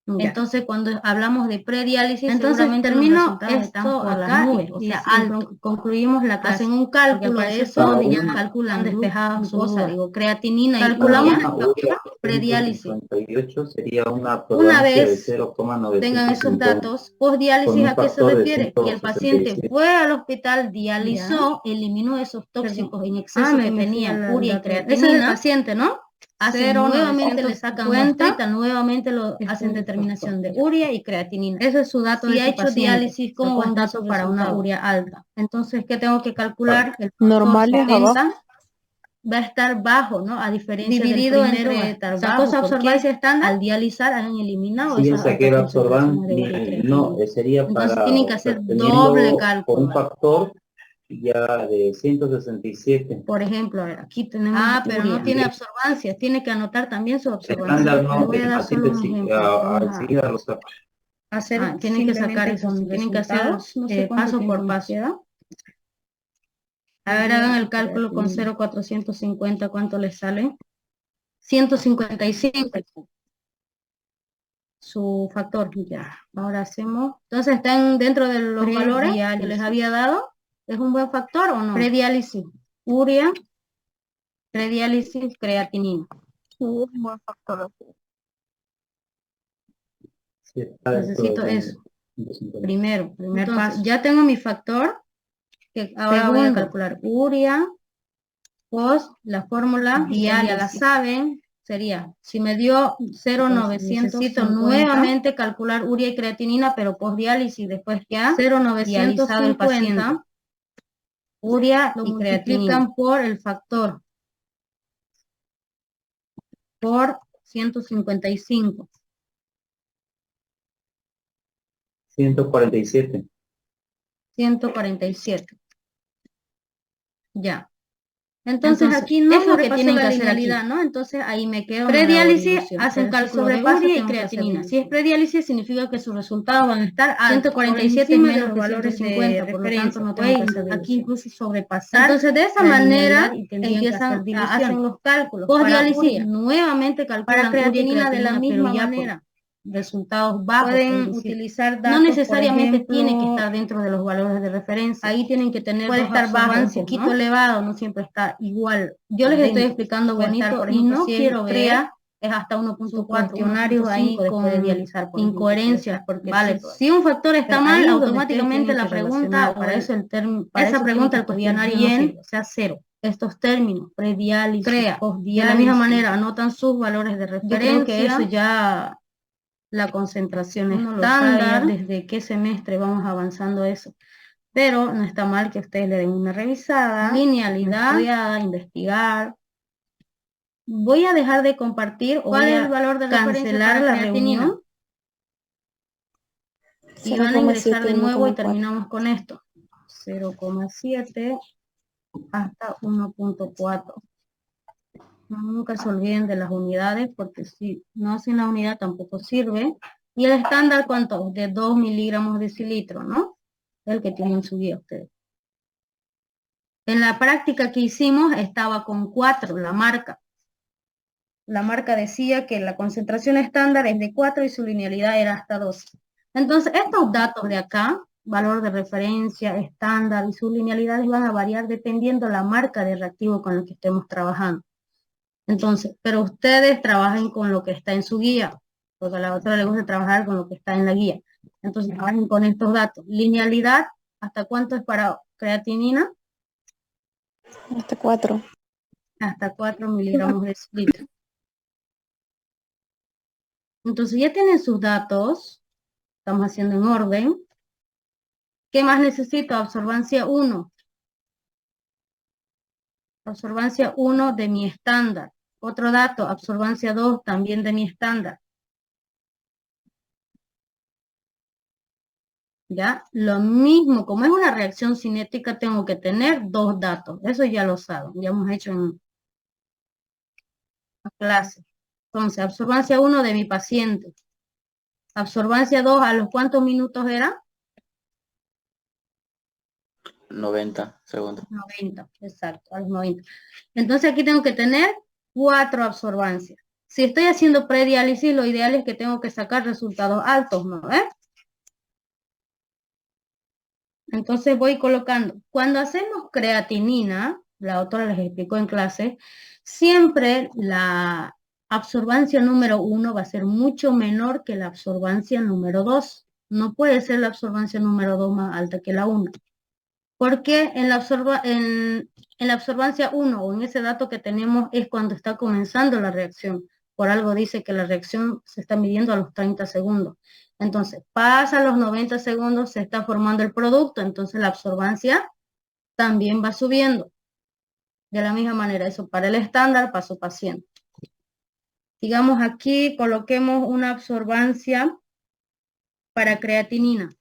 Ya. Entonces, cuando hablamos de prediálisis, Entonces, seguramente los termino resultados están esto por las acá nubes, o y sea, alto. concluimos la clase. Hacen un Porque cálculo para de eso eso y ya están calculan despejadas sus glucosa, dudas. digo, creatinina y Calculamos urea, prediálisis. 158 sería una Una tolerancia de vez 0,950. tengan esos datos, postdiálisis, Con un ¿a qué se factor de refiere? Que el paciente 167. fue al hospital, dializó, eliminó esos tóxicos en exceso que tenían urea y creatinina. Ese es el paciente, ¿no? Hacen nuevamente, le sacan muestrita, nuevamente lo Este hacen es el determinación de factor. urea y creatinina. Ese es su dato Si de ha su hecho paciente. diálisis, ¿Cómo como va a un estar dato su para una resultado? urea alta. Entonces, ¿qué tengo que calcular? El factor Normales 70 abajo. va a estar bajo, ¿no? A diferencia Dividido del primero, va a entre, estar sacó bajo. su ¿Por absorbancia qué? estándar. Al dializar han eliminado Sí, esas esa que altas era concentraciones de urea y absorbante, creatinina. no, sería Entonces para tienen que hacer obteniendo doble con un cálculo. factor ya de 167. Por ejemplo, a ver, aquí tenemos Pero urea. no tiene absorbancia, tiene que anotar también su absorbancia. Estándar Les no, voy a el dar solo paciente un ejemplo. Vamos a enseguida lo saca. Hacer tienen que sacar esos tienen que hacer resultados paso por paso. A ver, hagan el cálculo con 0,450, ¿cuánto les sale? 155. Su factor, ya. Ahora hacemos. Entonces, ¿están dentro de los valores que les había dado? ¿Es un buen factor o no? Prediálisis, urea, prediálisis, creatinina. Sí, es un buen factor. Sí, está Necesito dentro de eso. 150. Primer Entonces, paso. ya tengo mi factor, que ahora voy a calcular urea, la fórmula, ya la saben, sería, si me dio 0,900, necesito nuevamente calcular urea y creatinina, pero postdiálisis, después ya 0,950 el paciente. Urea lo y creatinina. multiplican por el factor, por 155. 147. 147. Ya. Entonces aquí no es lo que sobrepasó tienen que la hacer aquí. linealidad, ¿no? Entonces ahí me quedo. Prediálisis hacen Pero si cálculo de sobrepasa, urea y tengo que hacer creatinina. Si es dilución. prediálisis significa que sus resultados van a estar altos. 147 es menos menos los que valores 150, de por lo tanto no referencia. tengo que hacer aquí incluso sobrepasar. Entonces de esa la manera linealidad y tendrían que empiezan hacer hacen los cálculos. Postdiálisis nuevamente calculan para creatinina urea y de la creatinina, misma pero ya manera. por resultados bajos. Pueden es decir, utilizar no datos, necesariamente por tiene que ejemplo, estar dentro de los valores de referencia. ahí tienen que tener Puede dos estar bajo, un absorbancias, poquito ¿no? elevado, no siempre está igual. Yo les Adentro. estoy explicando Puede estar, bonito por y ejemplo, no si es quiero ver CREA, es hasta 1.4, cuestionarios 1.5 ahí después de con dializar por incoherencias, ejemplo. porque Vale, si un factor está pero mal, ahí es donde automáticamente ustedes la tienen que pregunta relacionar, o para eso el término, esa pregunta el cuestionario cuestionario no no sirve, o sea, cero. Estos términos, prediálisis, CREA, postdiálisis, de la misma manera anotan sus valores de referencia. Yo creo que eso ya la concentración uno lo estándar, sabe. desde qué semestre vamos avanzando eso. Pero no está mal que ustedes le den una revisada, linealidad, estudiada, investigar. Voy a dejar de compartir o ¿Cuál voy es a el valor de referencia cancelar para la creatinina? reunión y van a ingresar 0,7, de nuevo y 1,4. terminamos con esto. 0,7 hasta 1.4. Nunca se olviden de las unidades, porque si no hacen la unidad tampoco sirve. Y el estándar, ¿cuánto? De 2 miligramos de cilitro, ¿no? El que tienen su guía ustedes. En la práctica que hicimos estaba con 4, la marca. La marca decía que la concentración estándar es de 4 y su linealidad era hasta 12. Entonces, estos datos de acá, valor de referencia, estándar y sus linealidades van a variar dependiendo la marca de reactivo con la que estemos trabajando. Entonces, pero ustedes trabajen con lo que está en su guía. porque a la otra le gusta trabajar con lo que está en la guía. Entonces, trabajen con estos datos. Linealidad, ¿hasta cuánto es para creatinina? Hasta 4. Hasta 4 miligramos de litro. Entonces, ya tienen sus datos. Estamos haciendo en orden. ¿Qué más necesito? Absorbancia 1. Absorbancia 1 de mi estándar. Otro dato, absorbancia 2 también de mi estándar. ¿Ya? Lo mismo, como es una reacción cinética, tengo que tener 2 datos. Eso ya lo saben, ya hemos hecho en la clase. Entonces, absorbancia 1 de mi paciente. Absorbancia 2, ¿a los cuántos minutos era? 90 segundos. 90, exacto, a los 90. Entonces aquí tengo que tener 4 absorbancias. Si estoy haciendo prediálisis, lo ideal es que tengo que sacar resultados altos, ¿no? Entonces voy colocando. Cuando hacemos creatinina, la autora les explicó en clase, siempre la absorbancia número 1 va a ser mucho menor que la absorbancia número 2. No puede ser la absorbancia número 2 más alta que la 1. Porque en la absorbancia 1 o en ese dato que tenemos es cuando está comenzando la reacción. Por algo dice que la reacción se está midiendo a los 30 segundos. Entonces, pasa los 90 segundos, se está formando el producto, entonces la absorbancia también va subiendo. De la misma manera, eso para el estándar, paso paciente. Digamos aquí, coloquemos una absorbancia para creatinina.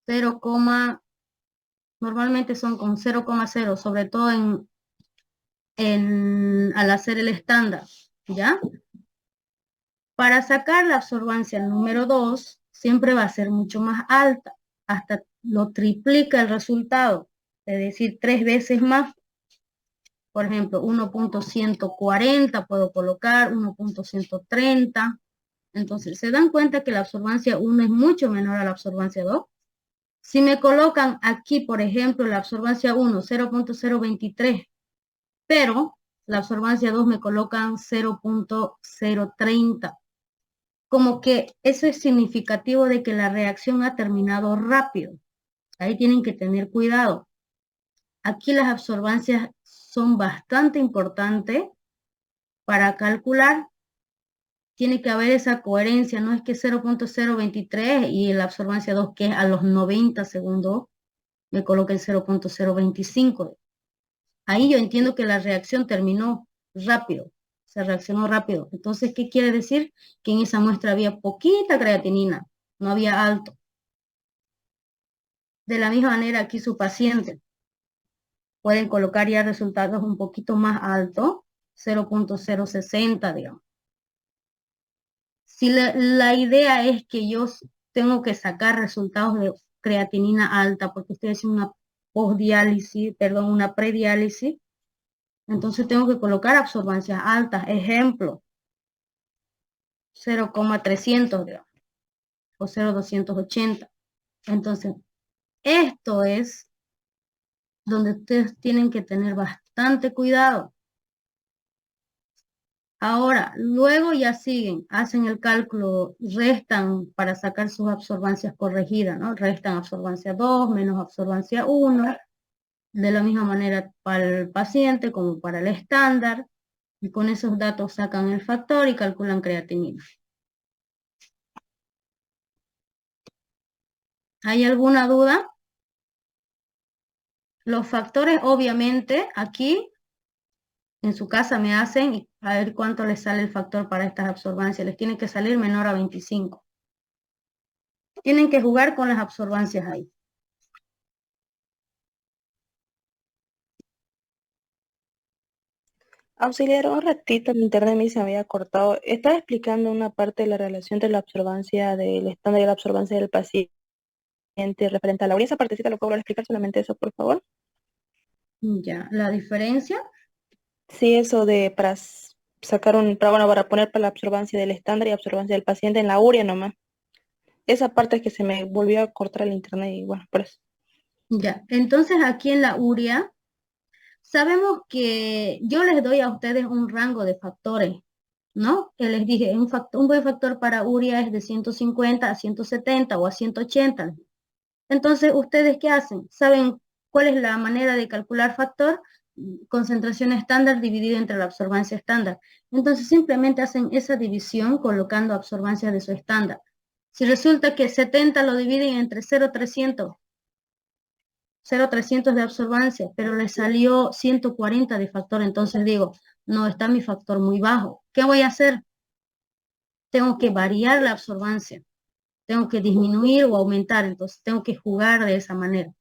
0, normalmente son con 0,0, sobre todo al hacer el estándar, ¿ya? Para sacar la absorbancia número 2, siempre va a ser mucho más alta, hasta lo triplica el resultado, es decir, 3 veces más. Por ejemplo, 1.140 puedo colocar, 1.130. Entonces, ¿se dan cuenta que la absorbancia 1 es mucho menor a la absorbancia 2? Si me colocan aquí, por ejemplo, la absorbancia 1, 0.023, pero la absorbancia 2 me colocan 0.030. Como que eso es significativo de que la reacción ha terminado rápido. Ahí tienen que tener cuidado. Aquí las absorbancias son bastante importantes para calcular. Tiene que haber esa coherencia, no es que 0.023 y la absorbancia 2, que es a los 90 segundos, me coloque el 0.025. Ahí yo entiendo que la reacción terminó rápido, se reaccionó rápido. Entonces, ¿qué quiere decir? Que en esa muestra había poquita creatinina, no había alto. De la misma manera, aquí su paciente. Pueden colocar ya resultados un poquito más altos, 0.060, digamos. Si la idea es que yo tengo que sacar resultados de creatinina alta, porque estoy haciendo una postdiálisis, perdón, una prediálisis, entonces tengo que colocar absorbancias altas. Ejemplo, 0,300, digamos, o 0,280. Entonces, esto es donde ustedes tienen que tener bastante cuidado. Ahora, luego ya siguen, hacen el cálculo, restan para sacar sus absorbancias corregidas, ¿no? Restan absorbancia 2 menos absorbancia 1, de la misma manera para el paciente como para el estándar, y con esos datos sacan el factor y calculan creatinina. ¿Hay alguna duda? Los factores, obviamente, aquí en su casa me hacen y a ver cuánto les sale el factor para estas absorbancias. Les tiene que salir menor a 25. Tienen que jugar con las absorbancias ahí. Auxiliar, un ratito el internet me se había cortado. Estaba explicando una parte de la relación entre la absorbancia del estándar y la absorbancia del paciente referente a la orina. Esa partecita lo puedo explicar solamente eso, por favor. Ya, la diferencia. Sí, eso de para sacar para poner para la absorbancia del estándar y absorbancia del paciente en la urea nomás. Esa parte es que se me volvió a cortar el internet y bueno, por eso. Ya, entonces aquí en la urea, sabemos que yo les doy a ustedes un rango de factores. ¿no? Les dije, un buen factor para urea es de 150 a 170 o a 180. Entonces, ¿ustedes qué hacen? ¿Saben cuál es la manera de calcular factor? Concentración estándar dividida entre la absorbancia estándar. Entonces, simplemente hacen esa división colocando absorbancia de su estándar. Si resulta que 70 lo dividen entre 0,300 de absorbancia, pero le salió 140 de factor, entonces digo, no, está mi factor muy bajo. ¿Qué voy a hacer? Tengo que variar la absorbancia. Tengo que disminuir o aumentar, entonces tengo que jugar de esa manera.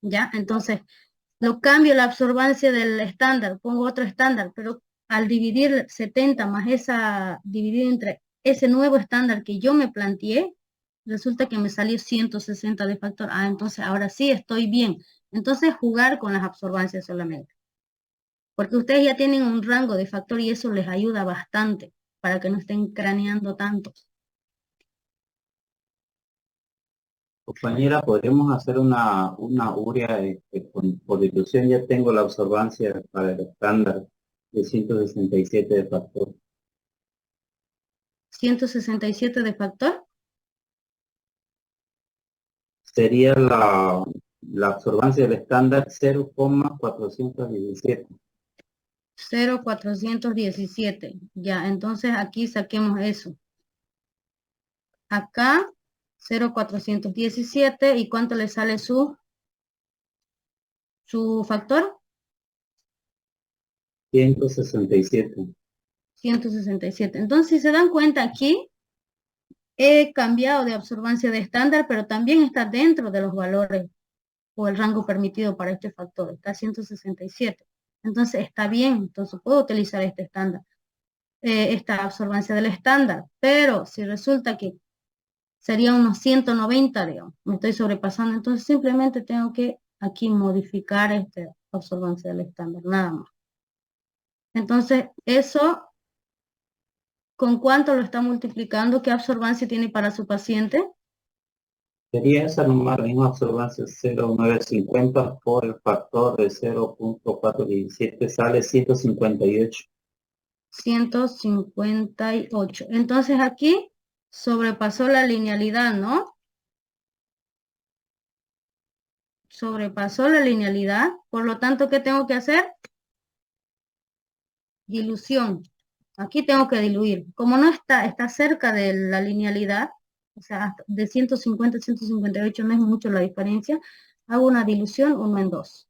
¿Ya? Entonces, lo cambio la absorbancia del estándar, pongo otro estándar, pero al dividir 70 más dividir entre ese nuevo estándar que yo me planteé, resulta que me salió 160 de factor. Ah, entonces ahora sí estoy bien. Entonces jugar con las absorbancias solamente. Porque ustedes ya tienen un rango de factor y eso les ayuda bastante para que no estén craneando tanto. Compañera, podemos hacer una urea por dilución. Ya tengo la absorbancia para el estándar de 167 de factor. 167 de factor. Sería la absorbancia del estándar 0,417. 0,417. Ya, entonces aquí saquemos eso. Acá 0,417. ¿Y cuánto le sale su factor? 167. 167. Entonces, si se dan cuenta aquí, he cambiado de absorbancia de estándar, pero también está dentro de los valores o el rango permitido para este factor. Está 167. Entonces, está bien. Entonces, puedo utilizar este estándar, esta absorbancia del estándar. Pero si resulta que sería unos 190, digamos, me estoy sobrepasando, entonces simplemente tengo que aquí modificar esta absorbancia del estándar, nada más. Entonces, eso, ¿con cuánto lo está multiplicando? ¿Qué absorbancia tiene para su paciente? Sería esa nomás la misma absorbancia 0,950 por el factor de 0,417, sale 158. 158. Entonces aquí sobrepasó la linealidad, ¿no? Sobrepasó la linealidad. Por lo tanto, ¿qué tengo que hacer? Dilución. Aquí tengo que diluir. Como no está cerca de la linealidad, o sea, de 150 a 158 no es mucho la diferencia, hago una dilución 1 en 2.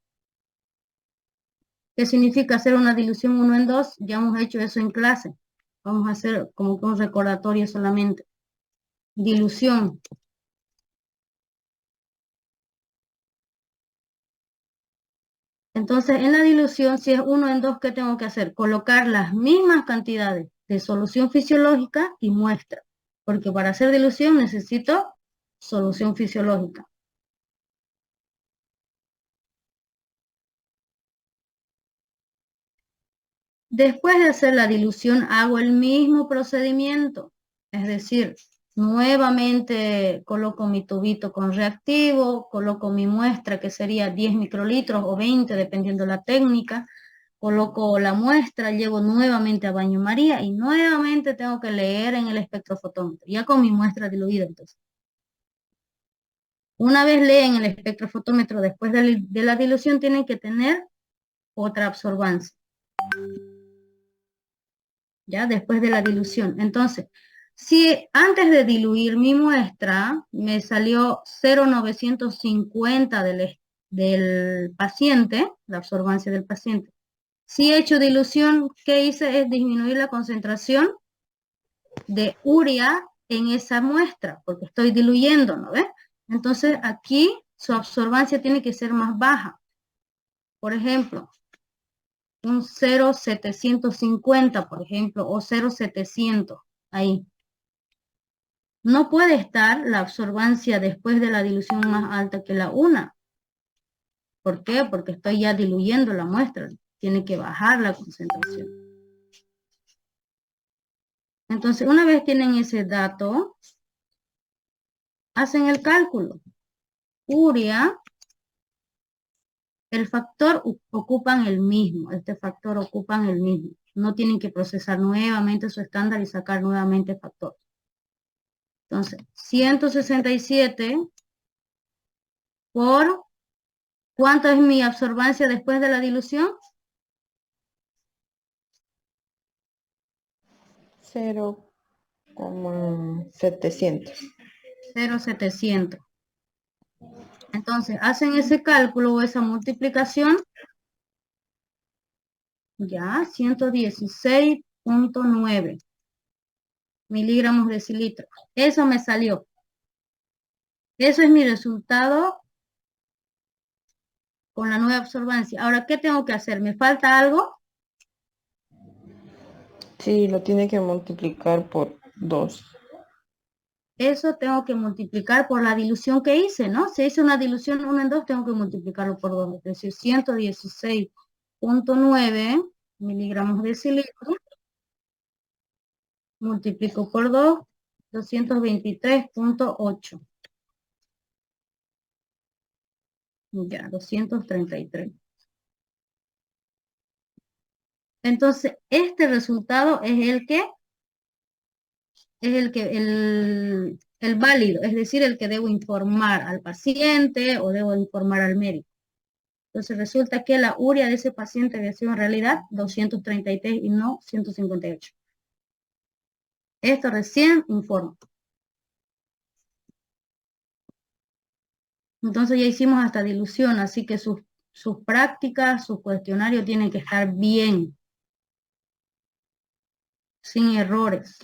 ¿Qué significa hacer una dilución 1 en 2? Ya hemos hecho eso en clase. Vamos a hacer como que un recordatorio solamente. Dilución. Entonces, en la dilución, si es 1 en 2, ¿qué tengo que hacer? Colocar las mismas cantidades de solución fisiológica y muestra. Porque para hacer dilución necesito solución fisiológica. Después de hacer la dilución, hago el mismo procedimiento. Es decir, nuevamente coloco mi tubito con reactivo, coloco mi muestra que sería 10 microlitros o 20, dependiendo la técnica. Coloco la muestra, llevo nuevamente a baño María y nuevamente tengo que leer en el espectrofotómetro, ya con mi muestra diluida entonces. Una vez leen el espectrofotómetro después de la dilución, tienen que tener otra absorbancia. Ya después de la dilución. Entonces, si antes de diluir mi muestra me salió 0,950 del paciente, la absorbancia del paciente. Si he hecho dilución, ¿qué hice? Es disminuir la concentración de urea en esa muestra, porque estoy diluyendo, ¿no ves? Entonces, aquí su absorbancia tiene que ser más baja. Por ejemplo, un 0,750, por ejemplo, o 0,700, ahí. No puede estar la absorbancia después de la dilución más alta que la 1. ¿Por qué? Porque estoy ya diluyendo la muestra. Tiene que bajar la concentración. Entonces, una vez tienen ese dato, hacen el cálculo. Urea, el factor ocupan el mismo. Este factor ocupan el mismo. No tienen que procesar nuevamente su estándar y sacar nuevamente factor. Entonces, 167 por, ¿cuánto es mi absorbancia después de la dilución? 0,700. 0,700. Entonces, hacen ese cálculo o esa multiplicación, ya, 116.9 miligramos de decilitro. Eso me salió. Eso es mi resultado con la nueva absorbancia. Ahora, ¿qué tengo que hacer? ¿Me falta algo? Sí, lo tiene que multiplicar por 2. Eso tengo que multiplicar por la dilución que hice, ¿no? Si hice una dilución 1 en 2, tengo que multiplicarlo por 2. Es decir, 116.9 miligramos de decilitro. Multiplico por 2, 223.8. Ya, 233. Entonces, este resultado es el que, el válido, es decir, el que debo informar al paciente o debo informar al médico. Entonces, resulta que la urea de ese paciente había sido en realidad 233 y no 158. Esto recién informo. Entonces ya hicimos hasta dilución, así que sus prácticas, su cuestionario tienen que estar bien, sin errores.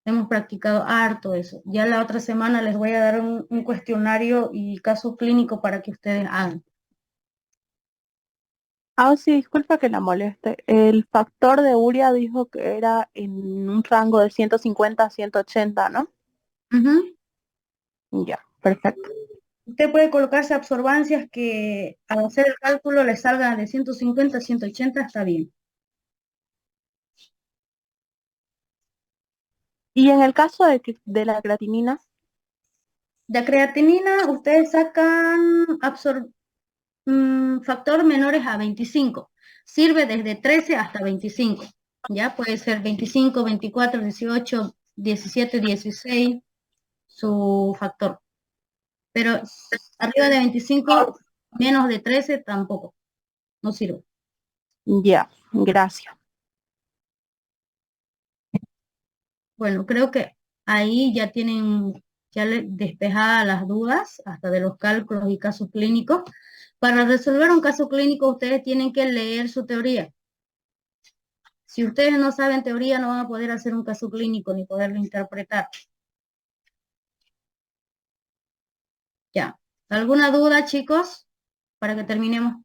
Hemos practicado harto eso. Ya la otra semana les voy a dar un cuestionario y caso clínico para que ustedes hagan. Ah, sí, disculpa que la moleste. El factor de urea dijo que era en un rango de 150 a 180, ¿no? Ujú. Ya, perfecto. Usted puede colocarse absorbancias que al hacer el cálculo le salga de 150 a 180, está bien. Y en el caso de la creatinina, De creatinina, ustedes sacan factor menores a 25. Sirve desde 13 hasta 25. Ya puede ser 25, 24, 18, 17, 16 su factor. Pero arriba de 25, menos de 13 tampoco. No sirve. ya, gracias. Bueno, creo que ahí ya tienen despejadas las dudas, hasta de los cálculos y casos clínicos. Para resolver un caso clínico, ustedes tienen que leer su teoría. Si ustedes no saben teoría, no van a poder hacer un caso clínico ni poderlo interpretar. Ya. ¿Alguna duda, chicos? Para que terminemos.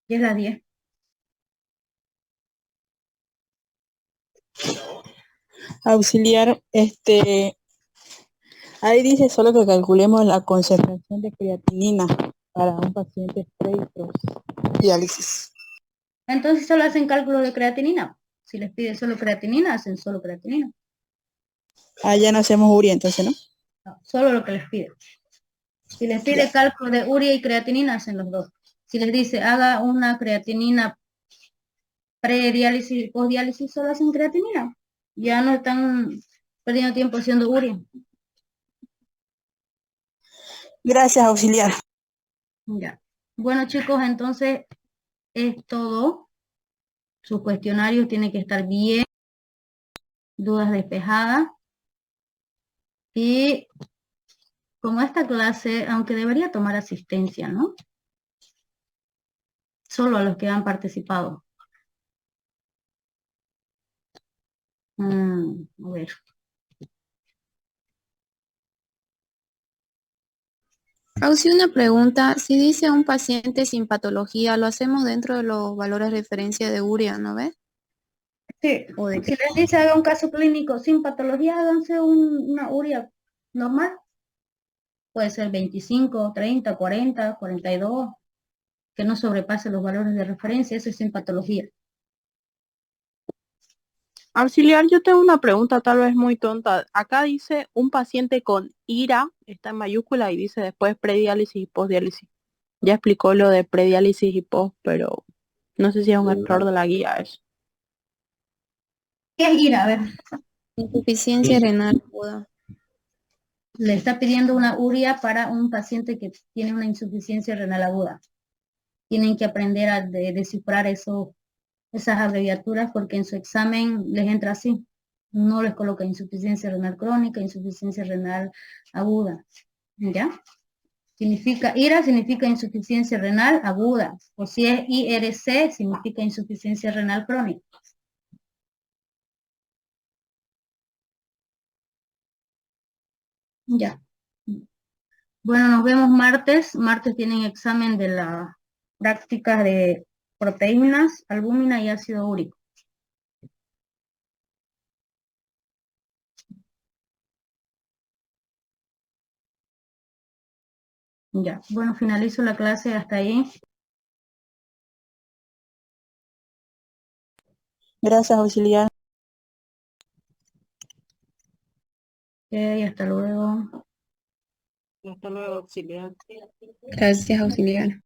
Ya es las 10. Auxiliar, ahí dice solo que calculemos la concentración de creatinina para un paciente pre y diálisis. Entonces solo hacen cálculo de creatinina. Si les pide solo creatinina, hacen solo creatinina. Ah, ya no hacemos urea entonces, ¿no? No, solo lo que les pide. Si les pide cálculo de urea y creatinina, hacen los dos. Si les dice haga una creatinina pre-diálisis y post-diálisis, solo hacen creatinina. Ya no están perdiendo tiempo haciendo urea. Gracias, auxiliar. Ya. Bueno, chicos, entonces es todo. Su cuestionario tiene que estar bien, dudas despejadas. Y como esta clase, aunque debería tomar asistencia, ¿no? Solo a los que han participado. A ver. Auxi, una pregunta. Si dice un paciente sin patología, lo hacemos dentro de los valores de referencia de urea, ¿no ves? Sí, si les dice haga un caso clínico sin patología, háganse una urea normal. Puede ser 25, 30, 40, 42, que no sobrepase los valores de referencia, eso es sin patología. Auxiliar, yo tengo una pregunta tal vez muy tonta. Acá dice un paciente con IRA, está en mayúscula y dice después prediálisis y postdiálisis. Ya explicó lo de prediálisis y post, pero No sé si es un error de la guía eso. ¿Qué es IRA? A ver, Insuficiencia renal aguda. le está pidiendo una urea para un paciente que tiene una insuficiencia renal aguda. Tienen que aprender a descifrar esas abreviaturas porque en su examen les entra así. No les coloca insuficiencia renal crónica, insuficiencia renal aguda. ¿Ya? Significa, IRA significa insuficiencia renal aguda. O si es IRC, significa insuficiencia renal crónica. Ya. Bueno, nos vemos martes. Martes tienen examen de la práctica de proteínas, albúmina y ácido úrico. Ya, bueno, finalizo la clase hasta ahí. Gracias, auxiliar. Ok, hasta luego. Hasta luego, auxiliar. Gracias, auxiliar.